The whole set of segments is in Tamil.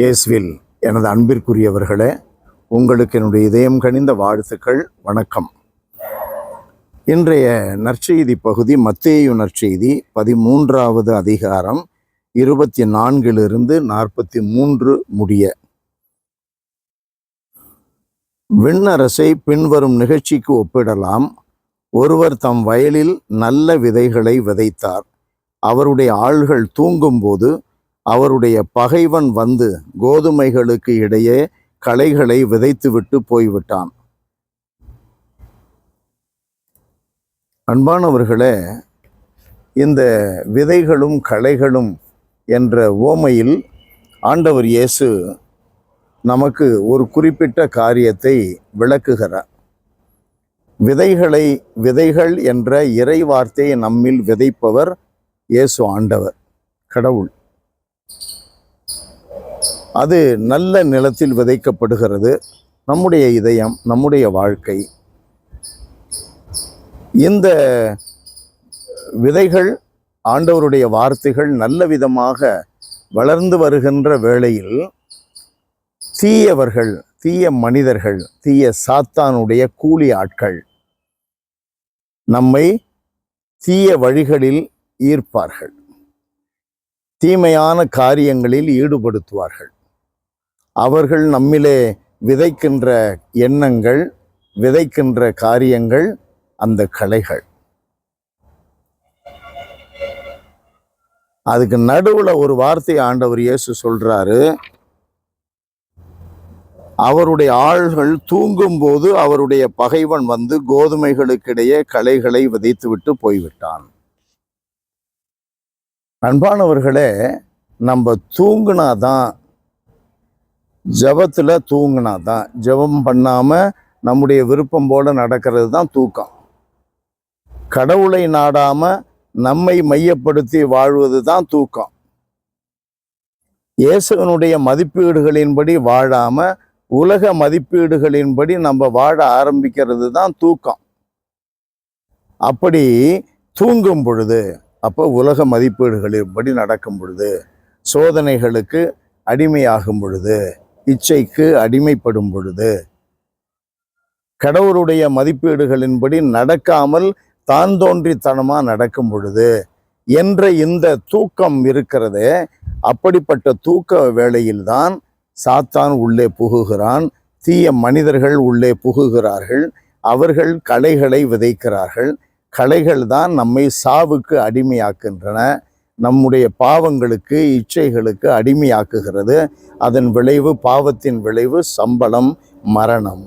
இயேசுவில் எனது அன்பிற்குரியவர்களே, உங்களுக்கு என்னுடைய இதயம் கனிந்த வாழ்த்துக்கள், வணக்கம். இன்றைய நற்செய்தி பகுதி மத்தேயு நற்செய்தி 13வது அதிகாரம் 24 43 முடிய. விண்ணரசை பின்வரும் நிகழ்ச்சிக்கு ஒப்பிடலாம். ஒருவர் தம் வயலில் நல்ல விதைகளை விதைத்தார். அவருடைய ஆள்கள் தூங்கும்போது அவருடைய பகைவன் வந்து கோதுமைகளுக்கு இடையே களைகளை விதைத்துவிட்டு போய்விட்டான். அன்பானவர்களே, இந்த விதைகளும் களைகளும் என்ற உவமையில் ஆண்டவர் இயேசு நமக்கு ஒரு குறிப்பிட்ட காரியத்தை விளக்குகிறார். விதைகள் என்ற இறை வார்த்தையை நம்மில் விதைப்பவர் இயேசு ஆண்டவர், கடவுள். அது நல்ல நிலத்தில் விதைக்கப்படுகிறது. நம்முடைய இதயம், நம்முடைய வாழ்க்கை. இந்த விதைகள், ஆண்டவருடைய வார்த்தைகள் நல்ல விதமாக வளர்ந்து வருகின்ற வேளையில் தீயவர்கள், தீய மனிதர்கள், தீய சாத்தானுடைய கூலி ஆட்கள் நம்மை தீய வழிகளில் ஈர்ப்பார்கள், தீமையான காரியங்களில் ஈடுபடுத்துவார்கள். அவர்கள் நம்மிலே விதைக்கின்ற எண்ணங்கள், விதைக்கின்ற காரியங்கள் அந்த களைகள். அதுக்கு நடுவில் ஒரு வார்த்தை ஆண்டவர் இயேசு சொல்றாரு. அவருடைய ஆள்கள் தூங்கும்போது அவருடைய பகைவன் வந்து கோதுமைகளுக்கிடையே களைகளை விதைத்துவிட்டு போய்விட்டான். அன்பானவர்களே, நம்ம தூங்குனாதான், ஜபத்தில் தூங்குனாதான், ஜபம் பண்ணாமல் நம்முடைய விருப்பம் போல நடக்கிறது தான் தூக்கம். கடவுளை நாடாமல் நம்மை மையப்படுத்தி வாழ்வது தான் தூக்கம். இயேசுவினுடைய மதிப்பீடுகளின்படி வாழாமல் உலக மதிப்பீடுகளின்படி நம்ம வாழ ஆரம்பிக்கிறது தான் தூக்கம். அப்படி தூங்கும் பொழுது, அப்போ உலக மதிப்பீடுகளின்படி நடக்கும் பொழுது, சோதனைகளுக்கு அடிமையாகும் பொழுது, இச்சைக்கு அடிமைப்படும் பொழுது, கடவுளுடைய மதிப்பீடுகளின்படி நடக்காமல் தான் தோன்றித்தனமாக நடக்கும் பொழுது என்ற இந்த தூக்கம் இருக்கிறதே, அப்படிப்பட்ட தூக்க வேளையில்தான் சாத்தான் உள்ளே புகுகிறான். தீய மனிதர்கள் உள்ளே புகுகிறார்கள். அவர்கள் களைகளை விதைக்கிறார்கள். களைகள் தான் நம்மை சாவுக்கு அடிமையாக்குகின்றன, நம்முடைய பாவங்களுக்கு, இச்சைகளுக்கு அடிமையாக்குகிறது. அதன் விளைவு, பாவத்தின் விளைவு, சம்பளம், மரணம்.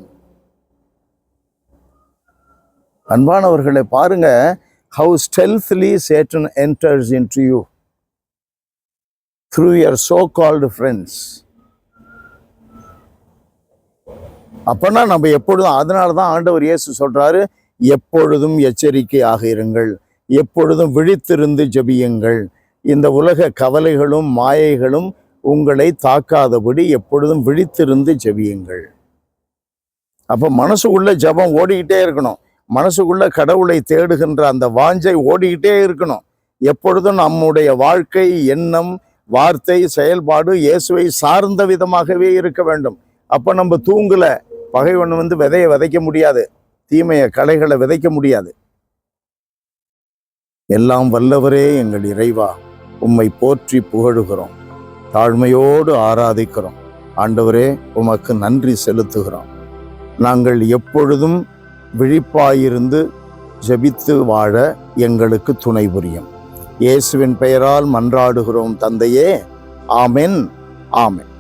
அன்பானவர்களை பாருங்க, how stealthily Satan enters into you through your so-called friends. அப்பனா நம்ம எப்பொழுதும், அதனால தான் ஆண்டவர் இயேசு சொல்றாரு, எப்பொழுதும் எச்சரிக்கையாக இருங்கள், எப்பொழுதும் விழித்திருந்து ஜெபியுங்கள், இந்த உலக கவலைகளும் மாயைகளும் உங்களை தாக்காதபடி எப்பொழுதும் விழித்திருந்து ஜெபியுங்கள். அப்போ மனசுக்குள்ள ஜெபம் ஓடிக்கிட்டே இருக்கணும். மனசுக்குள்ள கடவுளை தேடுகின்ற அந்த வாஞ்சை ஓடிக்கிட்டே இருக்கணும். எப்பொழுதும் நம்முடைய வாழ்க்கை, எண்ணம், வார்த்தை, செயல்பாடு இயேசுவை சார்ந்த விதமாகவே இருக்க வேண்டும். அப்போ நம்ம தூங்கல, பகைவன் வந்து விதையை விதைக்க முடியாது, தீமைய களைகளை விதைக்க முடியாது. எல்லாம் வல்லவரே எங்கள் இறைவா, உம்மை போற்றி புகழுகிறோம், தாழ்மையோடு ஆராதிக்கிறோம். ஆண்டவரே, உமக்கு நன்றி செலுத்துகிறோம். நாங்கள் எப்பொழுதும் விழிப்பாயிருந்து ஜெபித்து வாழ எங்களுக்கு துணை புரியும். இயேசுவின் பெயரால் மன்றாடுகிறோம் தந்தையே. ஆமென், ஆமென்.